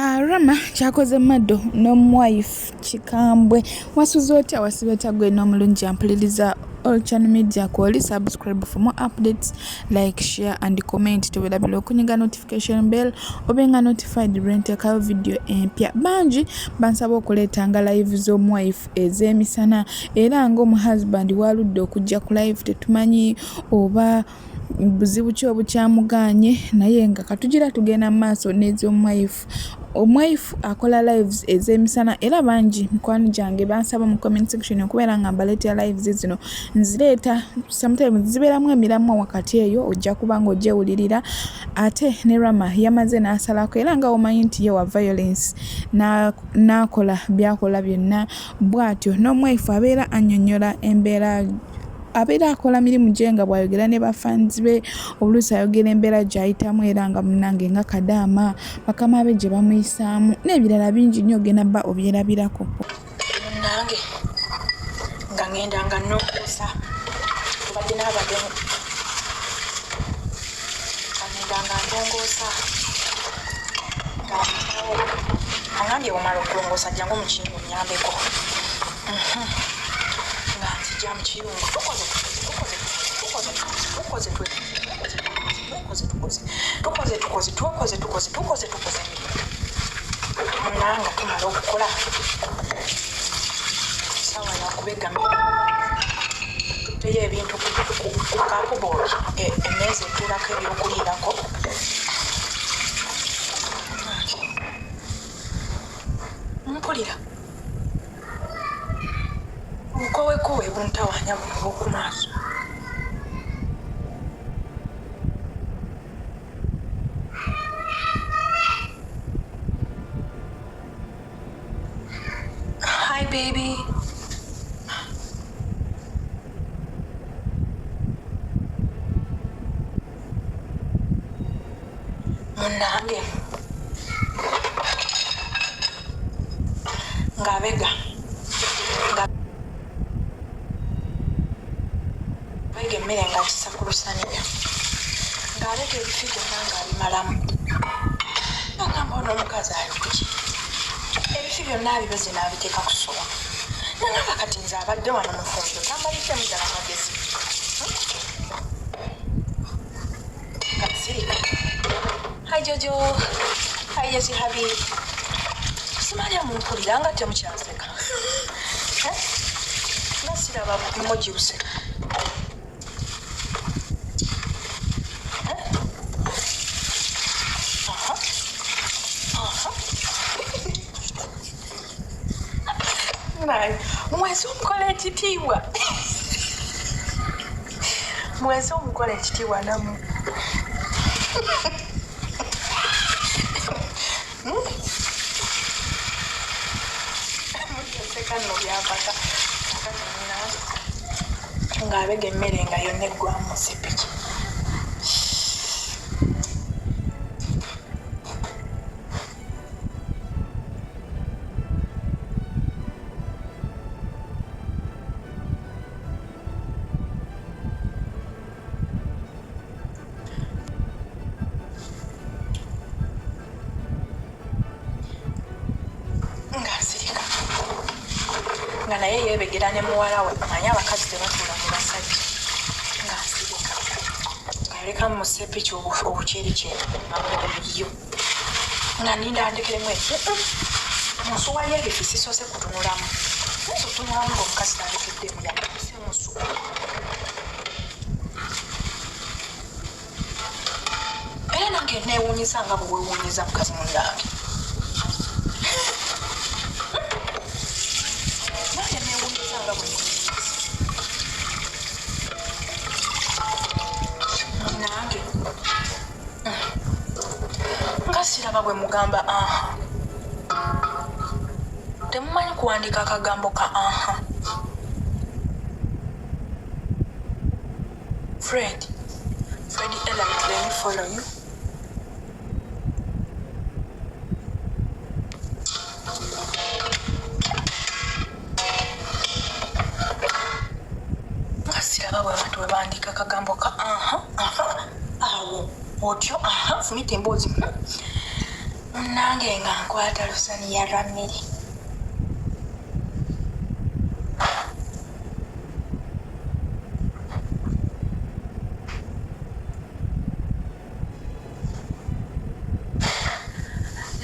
Rama kyakoze Mado Omu-wife kikambwe wasuze otya wasibeta gwe n'omulungi ampuliriza all channel media kwoli subscribe for more updates, like, share and comment tubera bilo kunyiga notification bell obenga notified renteka video empya banji bansaba okuletanga live z'omu-wife ez'emisana era ngo mu husband waludde okujja ku live tetumanyi oba buzibu ki obukyamuganye naye nga katugira tugenda maaso n'ez'omu-wife. Omu-wife akola lives ez'emisana era banji mikwano gyange bansaba mu comment section okubeera nga mbaleetera lives zino nzireeta sometimes zibeeramu emiramu wakati eyo ojja kuba nga ogyewulirira ate ne Rama yamaze n'asalako era nga omanyi nti ye wa violence n'akola byakola byonna bw'atyo n'omu-wife abeera annyonnyola embeera abeera akola mirimu gye nga bw'ayogera ne bafans be oluusi ayogera embeera gy'ayitamu era nga munnange nga kadaama bakama be gye bamuyisaamu n'ebirala bingi nnyo ogenda bba obyerabirako. Munnange nga ngenda nga nnokuusa obadde n'abademu nga ngenda nga ndongoosa angambye omala okulongoosa jjangu mu kiyungu nnyambeko nga nzija mu kiyungu tukoze munanga tumala okukola sawa yakubegami tuteyo ebintu ku kakuboodi emmeeza etuulako ebyokuliirako mpulira obukowekowe buntawanya buno bw'oku maaso. Hi baby. Munnange ngabega emmere nga kisa ku lusaniya ng'aleka ebifi byonna ng'abimalamu agamba n'omukazi ali kuki ebifi byonna abibeze n'abiteeka ku ssowa nangamba kati nze abadde wano mufumbo tambaliddemu ddala magezi kasirika hai jojo hai jesi habi simalya mumpulira nga temukyaseka nasiraba emoji buseka mwezi omukola ekitiibwa mwezi omukola ekitiibwa namu mujaseka nno byapaka ng'abega emmere nga yonna eggwamu sepiki nga naye yeebegera ne muwala we manyi abakazi tebatuula mu basajja ng'asirika ng'alekamu mu sepiki obukyerikyeri yo nga ninda ndekeremu musuwa y'ebifi sisoose kutunulamu nso tunulamu ng'omukazi nalekeddemu yakise musu era nange neewuunyiza nga bwe weewuunyiza mukazi mundange siraba bwe mugamba aha temumanyi kuwandiika akagambo ka aha Fred element, let me follow you. Siraba bwe bantu bwe bandika akagambo ka aha awo otyo aha fumita emboozi bannange nga nkwata lusaniya lwa mmere.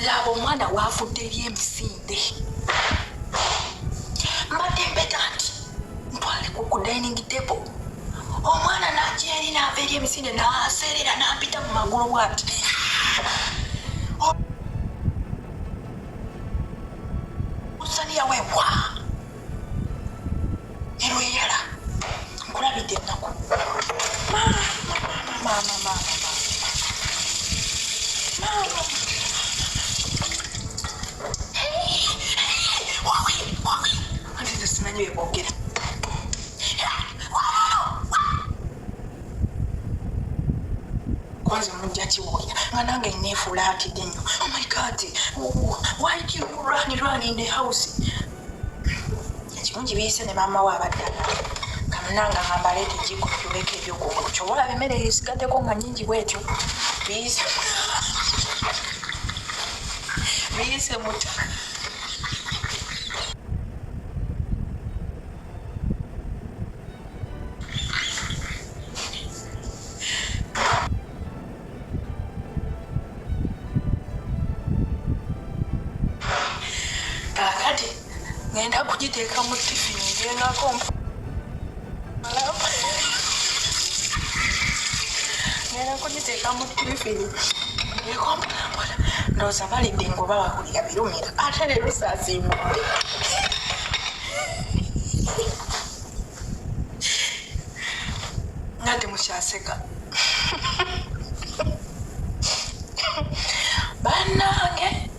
Laba omwana waafudde eby'emisinde. Mbadde mpeta nti ntwale ku dining table. Omwana n'ajja eri n'ava ery'emisinde n'aseerera n'ampita mu magulu bw'ati. Lusaniya weewa erweyala nkulabidde ennaku. Maama. Anti nze simanyi bye boogera. Kwanza mujja kiwulira nga nange neefuula atidde nnyo. Oh my God, why do you run in the house? Ekirungi biyise ne maama we abadde kamunanga nga mbaleeta ejjiko tuleka ebyokukola. Kyobola emmere esigaddeko nga nnyingi bwetyo. Biyise muta. Kakati ngenda kugiteeka mu tifini ngengako ngenda kugiteeka mu tifini ngekompolampola ndowooza balidde ngoba wawulira birumira ate leero saasiimudde. Nga temukyaseka bannange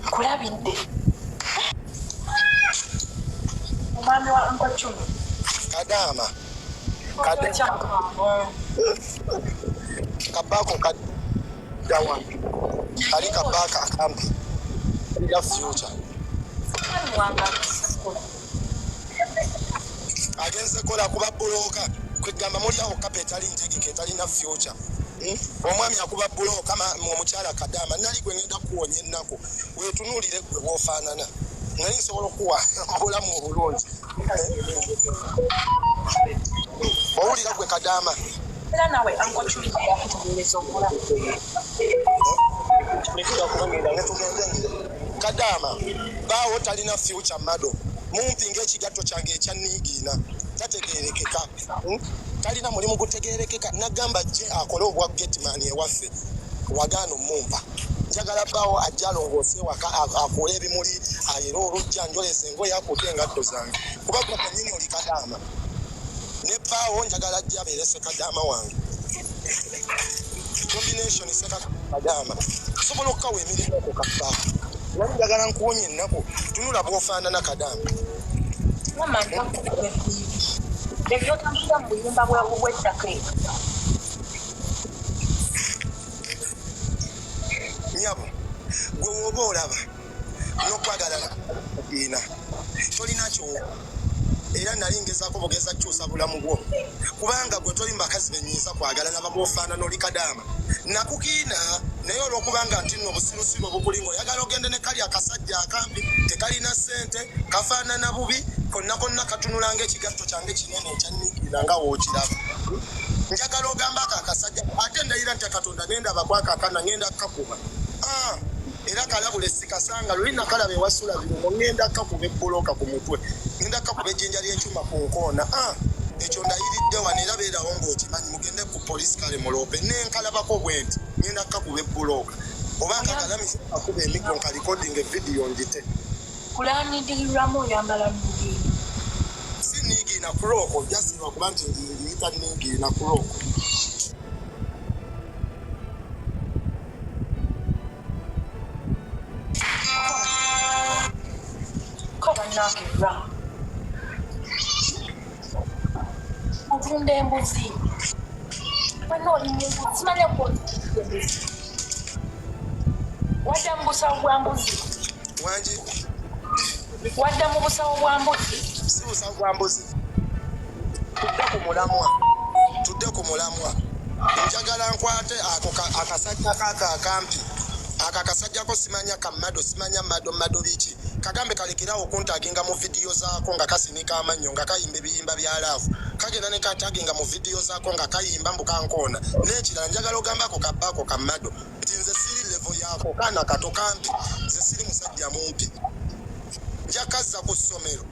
nkulabidde. Omwami wa Nkocumi Kadama kabako kadawa kali kabaka akambi ila future agenze kola kuba buloka kwegamba muri aho kapetali ntegeke tali na future. Omwami akuba buloka kama omukyala Kadama nali gwe ngenda kuwonye nnako wetunulire gwe wofaanana nali nsobola okuwa obulamu obulungi. Owulira gwe Kadama era nawe Nkocumi yakutegeereza obulamu. Kadama bawo talina future Mado mumpinga ekigatto kyange ekyaniigiina tategeerekeka. Talina mulimu gutegeerekeka nagamba gye akole obwa getman ewaffe wagaana omumpa. Njagala bawo ajja alongoose waka akole ebimuli ayera olujja njoleze engoye akutte engatto zange kuba gwe kennyini oli Kadama ne bawo njagala ajja abeere Sekadama wange. Combination Sekadama sobola okukawa emirimu okukapa nali njagala nkuwonye ennaku tunula bw'ofaanana Kadama. Ebyotambula mu buyumba bw'ettaka ebyo. Nyabo gwe woba olaba n'okwagalana ina tolina kyowa era nali ngezaako bugeza kyusa bulamu bwo kubanga gwe toli mbakazi benyiiza kwagalana babwofaanana oli Kadama nakukiina naye olw'okubanga nti nno obusirusiru obukulinga oyagala ogende ne kali akasajja akambi tekalina ssente kafaanana bubi konna katunula ng'ekigatto kyange kinene ekyanniikirira nga wookiraba. Njagala ogamba ako akasajja ate ndayira nti Katonda nendaba kwakakana ngenda kakuba era kalabule sikasanga luli nakalaba ewasula birumo ngenda kakuba ebbuloka ku mutwe ngenda kakuba ejjinja ly'ekyuma ku nkoona. Ekyo ndayiridde wano era beerawo ng'okimanyi mugende ku polisi kale mulope nenkalabako bwe nti ngenda kakuba ebbuloka oba nkagalamisa akuba emiggo nkalikodinga evidiyo ndite. Kulanidirwamu oyambala nigiina. Si nigiina kuloko jasirwa kuba nti ndiyita nigiina kuloko. Nakira otunda embuzi bano olimbuzi simanya kuembuzi wadda mu busawo bwa mbuzi wangi wadda mu busawo bwa mbuzi si busawo bwa mbuzi tudde ku mulamwa njagala nkwate ako akasajja kaka akampi akakasajja ko simanya ka Mado simanya Mado bichi kagambe kalekerawo okuntaginga mu video zaako nga kasinika amannyo nga kayimba ebiyimba bya laavu kagenda ne kataginga mu video zaako nga kayimba mbukankoona n'ekirala njagala ogambako kabbaako ka Mado nti nze siri level yaako kaana kato kampi nze siri musajja mumpi njakazza ku ssomero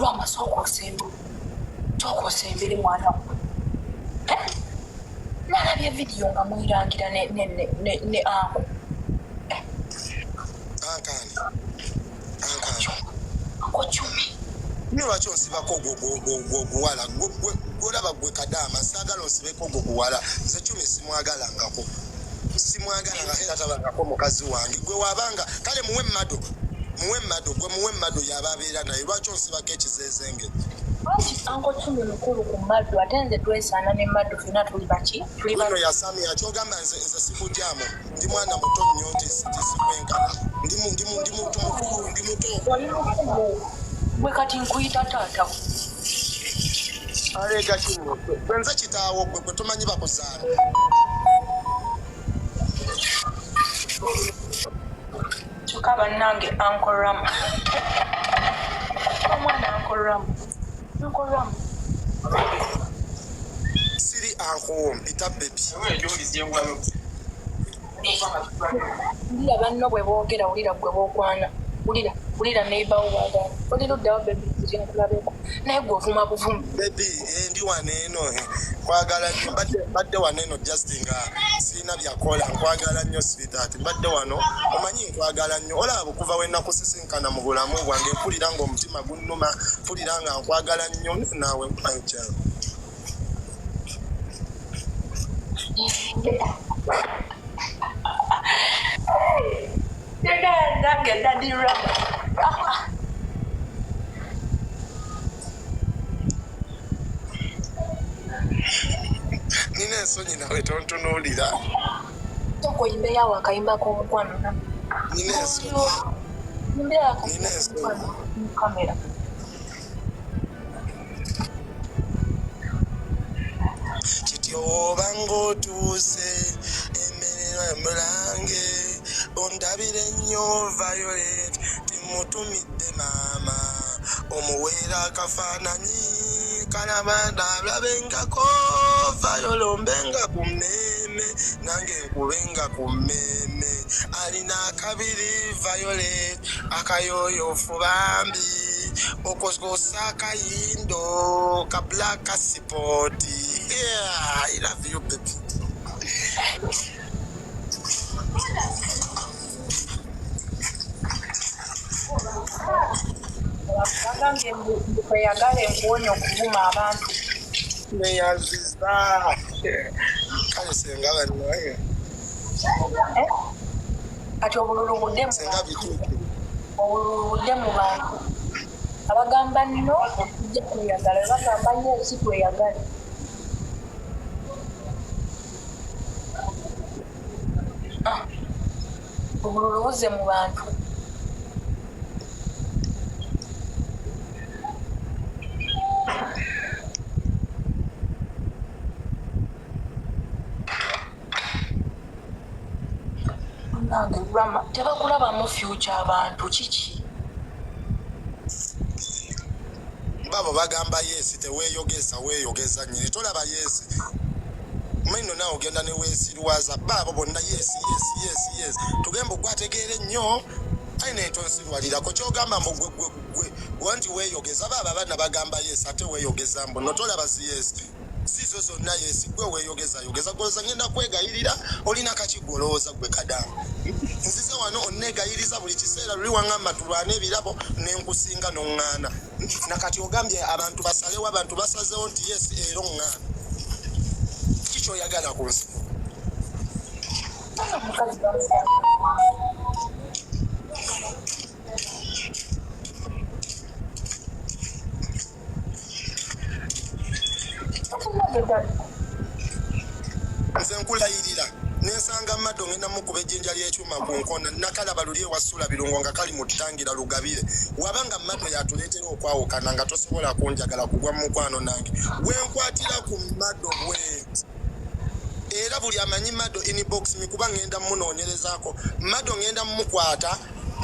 Rama soko sembere mwana nalabye video nga muyirangira ne ako ankani akochumi niyo lwaki onsibako gwoguwala gwolaba gwe kadaama saagala onsibeko gwoguwala nze Cumi simwagalangako era tabangako mukazi wange gwe wabanga kale muwe Mado yaba abeera naye lwaki onsibako ekizezenge Anko Cumi mukulu ku Mado ate nze twesaana ne Mado fena tuli baki ino yasami akyogamba nze sikujjaamu ndi mwana muto nnyo nti sikwenkana ndi muto gwe kati nkuyita taata alega kino nze kitaawo gwe tumanyi bakuzaala kyokka bannange Uncle Rama omwana Uncle Rama siri anko mpita bebi ndira banno bwe boogera wulira gwe bookwana wulira neighbor wagala olira oddawo bebi zyenkulabeko naye gwe ovuma buvumu bebi ndi waneeno nkwagala nnyo mbadde waneeno just nga sirina byakola nkwagala nnyo sweetheart mbadde wano omanyi nkwagala nnyo olaba okuva we nakusisinkana mu bulamu bwange mpulira ng'omutima gunnuma mpulira nga nkwagala nnyo naawe mpanja Daddy Rama. nina ensonyi nawe tontunuulira tokoyimbe yawo akayimba k'omukwano na nina ensonyi kamera kiti oba ng'otuuse emmerera emulange ondabire nnyo Violet timutumidde maama omuweera akafaananyi kalabanda alabengako Violet ombenga ku mmeeme nange nkubenga ku mmeeme alina akabiri Violet akayooyoofu bambi okosa akayindo ka black sport. Yeah, I love you baby. agange kweyagala enkuwonya okuvuma abantu neyaziza kale senga bannaye kati obululu budde mu bantu abagamba nno okujja kweyagala bagamba nnyo si kweyagala obululu buzze mu bantu Rama tebakulabamu future abantu kiki babo bagamba yes weeyogeza nyine tolaba yes mwino nawe ogenda ne weesirwaza babo bonna yes tugembe gwategeere nnyo ayi naye tonsirwalirako kyogamba mbu gwe wanti weeyogeza baba abaana bagamba yes ate weeyogeza mbu no tolaba si yes sizo zonna yes gwe weeyogeza goloza ngenda kwegayirira olina kakigolooza gwe kadamu nzize wano onneegayiriza buli kiseera luli waŋŋamba tulwane ebirabo nenkusinga n'oŋŋaana nakati ogambye abantu basalewo abantu basazewo nti yes era oŋŋaana kikyoyagala ku nsi nze nkulayirira nensanga Mado ngenda mukuba ejjinja ly'ekyuma ku nkona nakalaba luli ewasula birungo nga kali mu ttangira lugabire wabanga Mado yatuleetera okwawukana nga tosobola kunjagala kugwa mu mukwano nange bwe nkwatira ku Mado bwe era buli amanyi Mado inbox mikuba ngenda munoonyerezaako Mado ngenda mukwata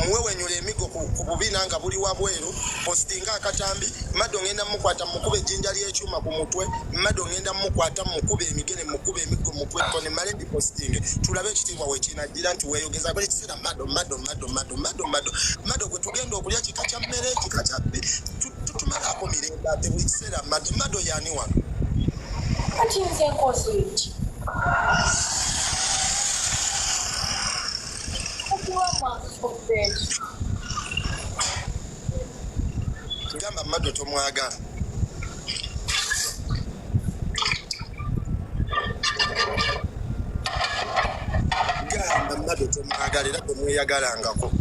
muwe wenyula emigo ku bubina nga buli wabweru postinga akatambi Mado ngenda mukwata mukube jinja ly'ekyuma ku mutwe Mado ngenda mukwata mukube emigene mukube emigo mukwe kone male ndi postinge tulabe ekitiibwa wekinajjira nti weeyogeza buli kiseera Mado gwe tugenda okulya kika kya mmere kika kya tutumalaako mirembe ate buli kiseera Mado yaani wano kati nze nkoze eki gamba Mado tomwagala gamba Mado tomwagala era temweyagalangako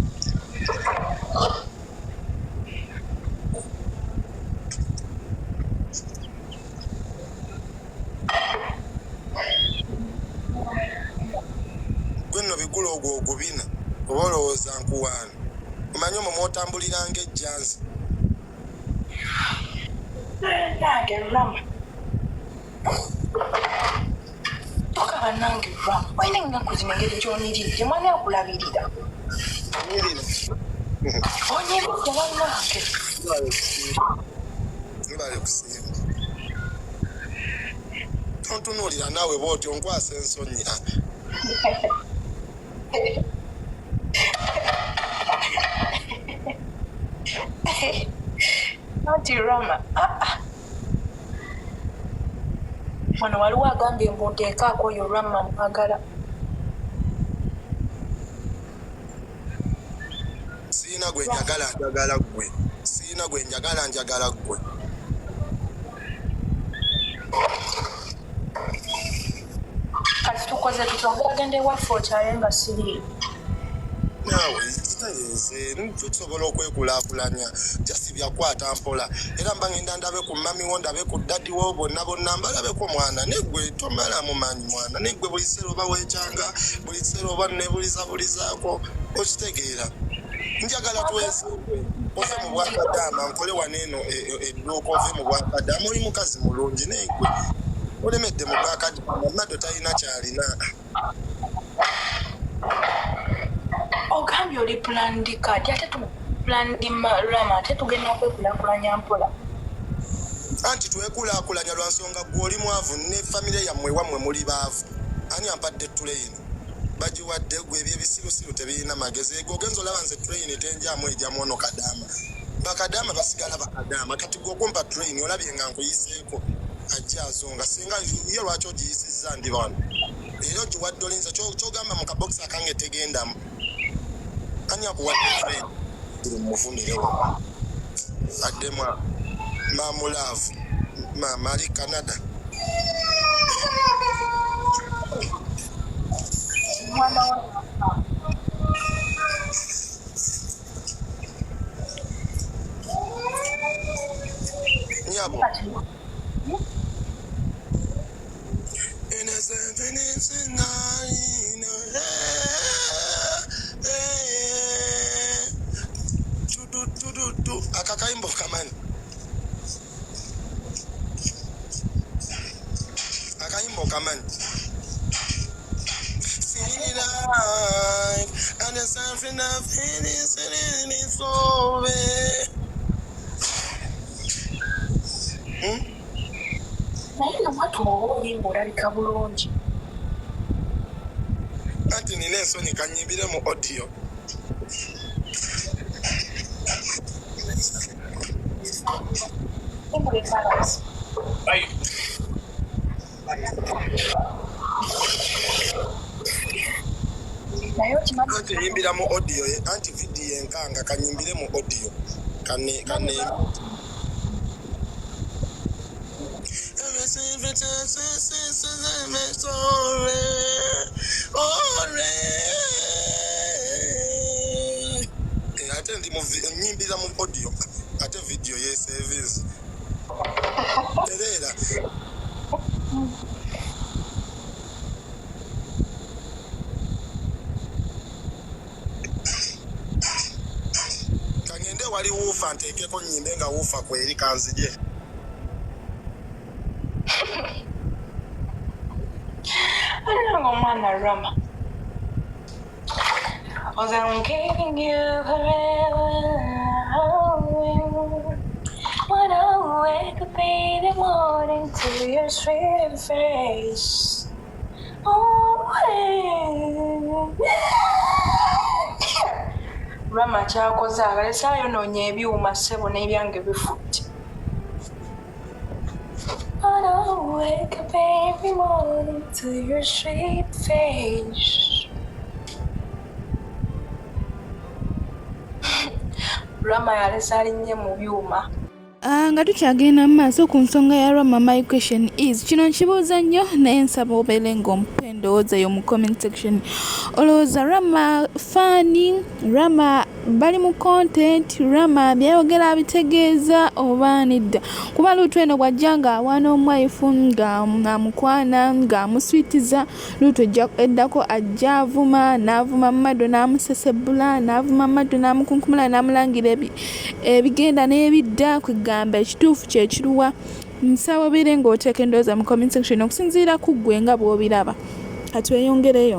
gwenno bigula ogwo ogubina oba olowooza nkuwaana omanyi omwo mwotambulira ng'ejjanzi nange Rama tokaba nange Rama wayina ennaku zino engeri gy'oniridde mwana akulabirira onyebudde wannange nibale kusimba tontunuulira naawe bw'otyo nkwasa ensonyi anti Rama wano waliwo agambye mbu nteekaako oyo Rama mwagala siina gwe njagala njagala ggwe siina gwe njagala njagala ggwe kati tukoze tutagenda ewaffe okyaye nga siriiyo naawe nze tusobola okwekulaakulanya jasi byakwata mpola era mba ngenda ndabe ku mamiwo ndabe ku dadiwo bonna mbalabeko mwana negwe tomala mumanyi mwana negwe buli kiseera oba weekyanga buli kiseera oba nebulizabulizaako okitegeera njagala twesimbe ove mu bwakadaama nkole waneeno edduuka ove mu bwakadaama oli mukazi mulungi negwe olemedde mu bwakadaama Mado talina kyalina ogambye oli plandi kati ate plandi Rama ate tugenda okwekulaakulanya mpola anti twekulaakulanya lwa nsonga gwe oli mwavu ne famire yammwe wammwe muli baavu ani ampadde tuleyini bagiwadde gwe ebyebisirusiru tebirina magezi ego ogenza olaba nze tuleyini tenjamu ejjamu ono kadaama bakadaama basigala bakadaama kati gwe okumpa tuleyini olabye nga nkuyiseeko ajja azonga singa ye lwaki ogiyisizza ndi bano era ogiwadde olinza kyogamba mu kabokisi akange tegendamu ani akuwadde tuleyini iri mumuvumirewo addemu mamulaavu mama ali Canada mwana wa nyabo akakayimbo kamani akayimbo kamani and there's something I've seen in so naye namwatu oluyimba olabika bulungi anti nina ensonyi kanyimbire mu audio naye okimanyi anti yimbira mu audio anti video enkanga kanyimbire mu audio kane ate ndi nyimbira mu audio ate video yesevizi terera kangende wali wuufa nteekeko nyimbe nga wuufa kweri kanzije mwana Rama. Was I'm giving you forever. When I wake up in the morning to your sweet face. Oh, Rama kyakoze abalesa yonoonya ebyuma ssebo n'ebyange bifutte. When I wake up every morning to your sweet face. Rama yalesa alinnye mu byuma. Nga tukyagenda mu maaso ku nsonga ya Rama, my question is kino nkibuuza nnyo naye nsaba obeere ng'ompa endowooza yo mu comment section. Olowooza Rama fani, Rama bali mu content, Rama byayogera abitegeeza oba nedda? Kuba luutu eno bw'ajja ng'awaana omwayifu ng'amukwana ng'amuswitiza, luutu eddako ajja avuma, n'avuma Mado n'amusesebbula, n'avuma Mado n'amukunkumula n'amulangira ebigenda n'ebidda, kwegamba ekituufu kye kiruwa. Nsaba obeere ng'oteeka endowooza mu comment section okusinziira ku ggwe nga bw'obiraba. Katweyongereyo.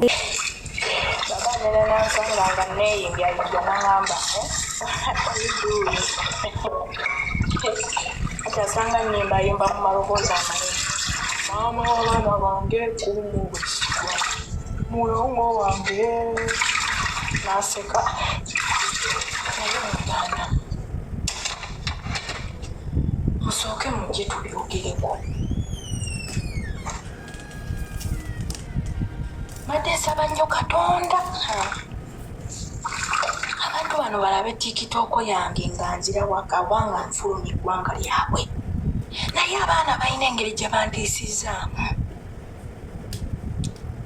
Nene nansonga nga neeyimbyayimbya n'angamba ati asanga nnyimbayimba mu maloboozi amanene. Maama w'abaana bange kunguwesigwa, mulongo wange n'aseka. Naye muganda musooke mujje tubyogereko. Mbadde nsaba nnyo Katonda abantu bano balabe tikitooko yange nga nzira waka wanga nfulumya eggwanga lyabwe, naye abaana balina engeri gye bantiisizaamu.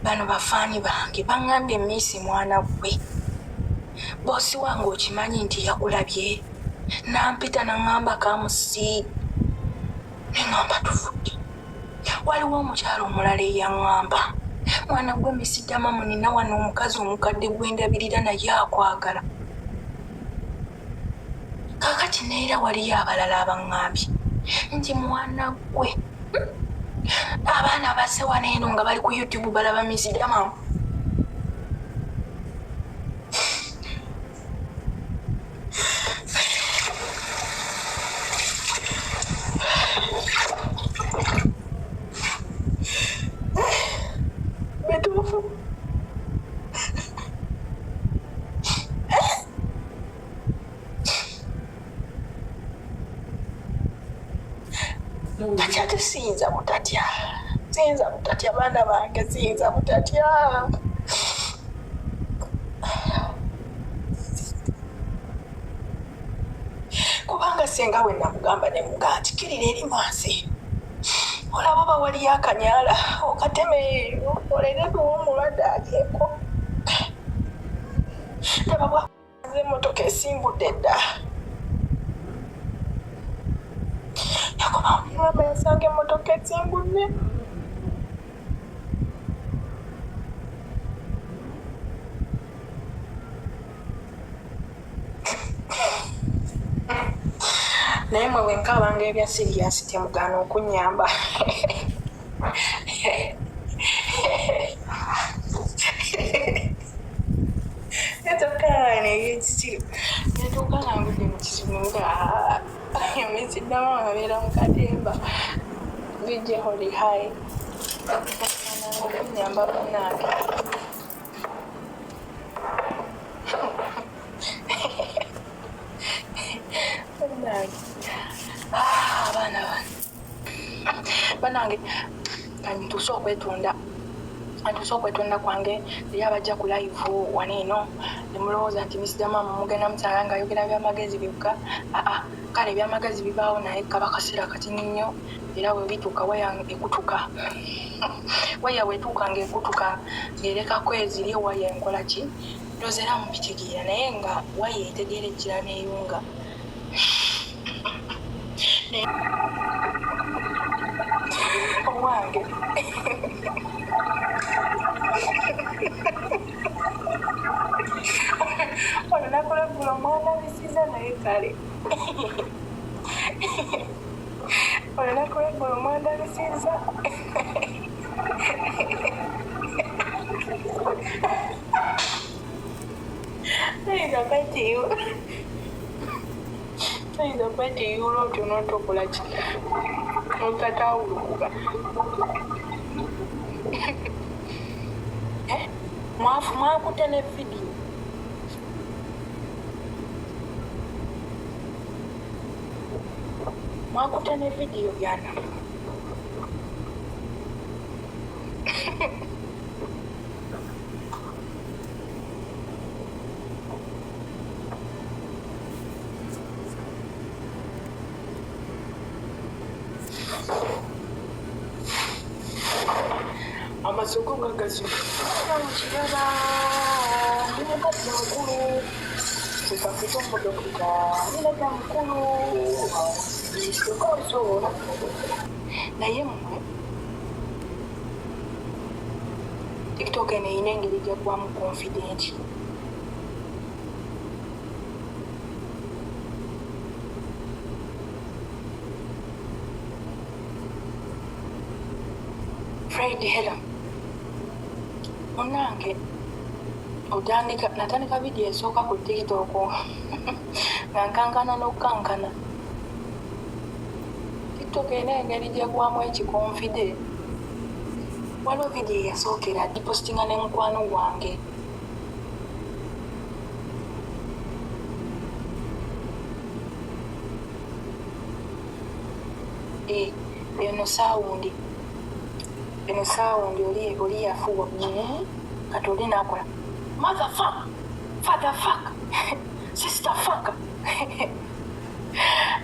Bano bafaani bange baŋŋambye Miisi mwana gwe, boosi wange okimanyi nti yakulabye, nampita naŋŋamba kamusi, neŋŋamba tuvudde. Waliwo omukyalo omulala eyaŋŋamba, mwana gwe misidamamu nina wano omukazi omukadde gwendabirira naye akwagala. Kaakati neera waliyo abalala abaŋŋambye nti mwana gwe abaana basse wano eno nga bali ku YouTube balaba misidamamu. Takyate siyinza butatya, siyinza butatya baana bange, siyinza butatya. Kubanga senga we namugamba ne mugaa nti kirira eri mwansi, olaba oba waliyo akanyaala okateme olere tuwomulwadde alyeko. Laba bwaze emmotoka esimbudde dda. Yakoba omulaba yasanga emmotoka esimbudde. Naye mwe bwenkaabanga ebya siriyasi temugaana okunnyamba. Netokaana ey'ekisiru netokangudde mu kizibu nga emisiddamu abeera mu katemba bijje holi hayi okunnyamba bannange. Abaana bannange ntuuse okwetonda kwange eri abajja ku live wano eno nemulowooza nti misidamamu mugenda musala nga ayogera byamagezi byokka. Kale ebyamagezi bibaawo naye kaba kaseera katini nnyo, era bwe bituuka waya ekutuka. Waya bwetuuka ng'ekutuka ng'erekako eziri waya enkola ki ndowooza era mubitegeera, naye nga waya etegeera ejjira n'eyunga. Owange olunaku omwana bisiza naye kale olunaku lweggulu omwana bisiza Ayinza kwetiiyula otyo n'otokola ki notatawulukuka mwakutte ne vidiyo byana amasoko gagasimukiraba ninebadde mukulu ekafite omudokita ninedda mukulu ekosobola naye mmwe tiktok eno eyina engeri gyaggwamu confidenti Fred Helen munange natandika vidiyo esooka ku tiktok nga nkankana n'okukankana tiktok ena engeri gyegwamu ekikonfide waliwo vidiyo yasookera dipostinga ne mukwano gwange eno saawundi oli yafuwa kati oli nakola motherfuck fatherfuck sisterfuck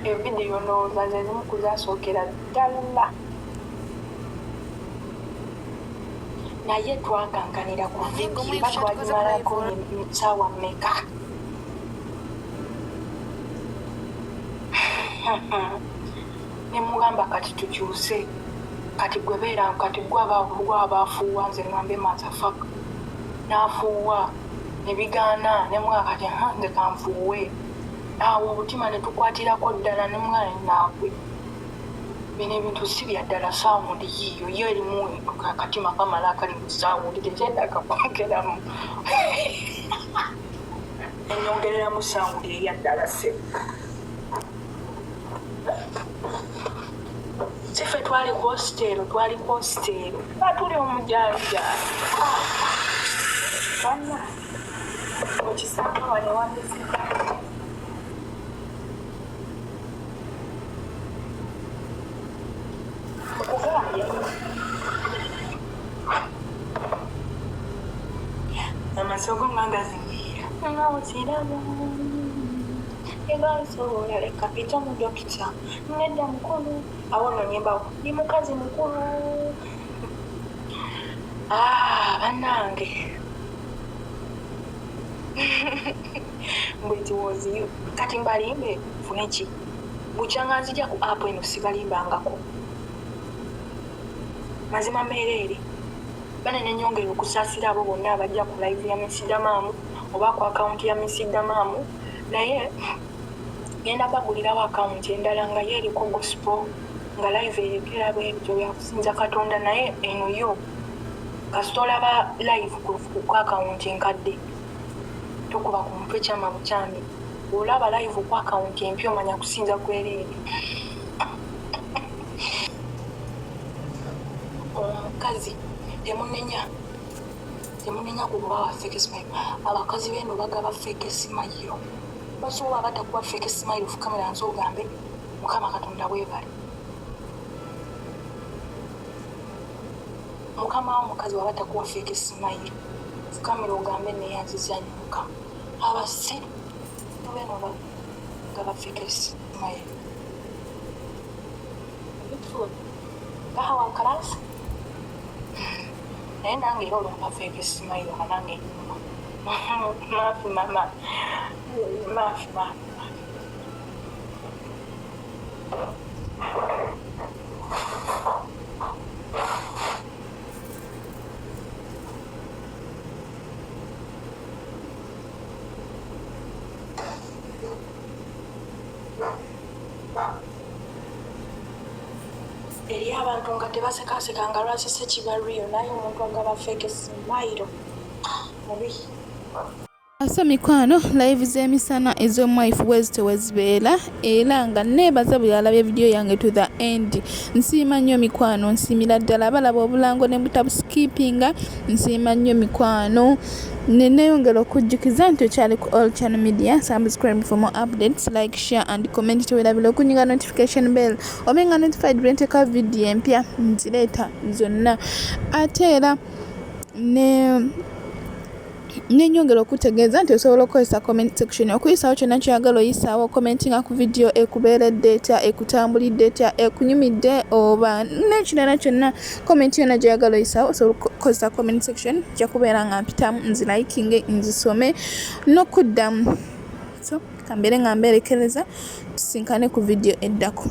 evidiyo ndowooza ze zimu kuzasookera ddala naye twakankanira ku vidiyo batwagimalako saawa mmeka ne mugamba kati tukyuse kati gwe beera kati gwabaafuuwa nze ngambe motherfuck n'afuuwa ne bigaana ne mugamba kati nze kanfuuwe awo obutima ne tukwatirako ddala ne mugamba naagwe bino ebintu si bya ddala saawundi yiiyo yo erimu akatima kamala akali mu saawundi tekyetaaga kwongeramu enyongereramu saawundi eya ddala se sife twali kwositeero batuli omujanja bana okisanga wane wandisika okugambye amasogo ngagazingira ngaoziraba egasobola leka pita mu dokita nedda mukulu awo nonyembawo ndi mukazi mukulu bannange mbwetiwoziyo kati mbalimbe nfune ki bukyanga nzija ku apu eno sibalimbangako mazima mbeereere bane nenyongera okusaasira abo bonna abajja ku live ya misidamaamu oba ku akawunti ya misidamaamu naye genda bagulirawo akawunti endala nga yo eriko gospel nga live eyekera bwebyo byakusinza katonda naye eno yo kasitolaba live ku akawunti enkadde tokuba ku mutwe kyama bukyami olaba live ku akawunti empya omanya kusinza kwereere omukazi temunenya kuba wafeke simayiro abakazi beno bagaba feke simayiro basobola batakuba feke simayiro fukamera nze ogambe mukama katonda bwebale mukama w'omukazi waba takuwa feke simayiro fukamera ogambe neyanzizanyo mukama abasiru beno bagaba feke simayiro gahawa kalasi naye nange era olumpa feke simayiro nange enyuma maafi mama maafi eri abantu nga tebasekaseka nga lwasise kiba real naye omuntu agaba feke simayiro So mikwano live z'emisana ez'omwife bwezito wezibeera era nga neebaza buli alabye video yange to the end. Nsiima nnyo mikwano, nsiimira ddala abalaba obulango ne butabuskipinga. Nsiima nnyo mikwano, neeyongera okujjukiza nti okyali ku All Channel Media. Subscribe for more updates, like, share and comment. Teweerabira okunyiga notification bell obenga notified bwe nteeka video empya nzireeta zonna. Ate era nenyongera okutegeeza nti osobola okukozesa comment section okuyisawo kyonna ky'oyagala oyisaawo, commentinga ku video ekubeeredde etya, ekutambulidde etya, ekunyumidde oba n'ekirala kyonna. Comment yonna gy'oyagala oyisaawo osobola okukozesa comment section, nja kubeera nga mpitamu nzilaikinge nzisome n'okuddamu. So kambeere nga mbeerekereza tusinkane ku video eddako.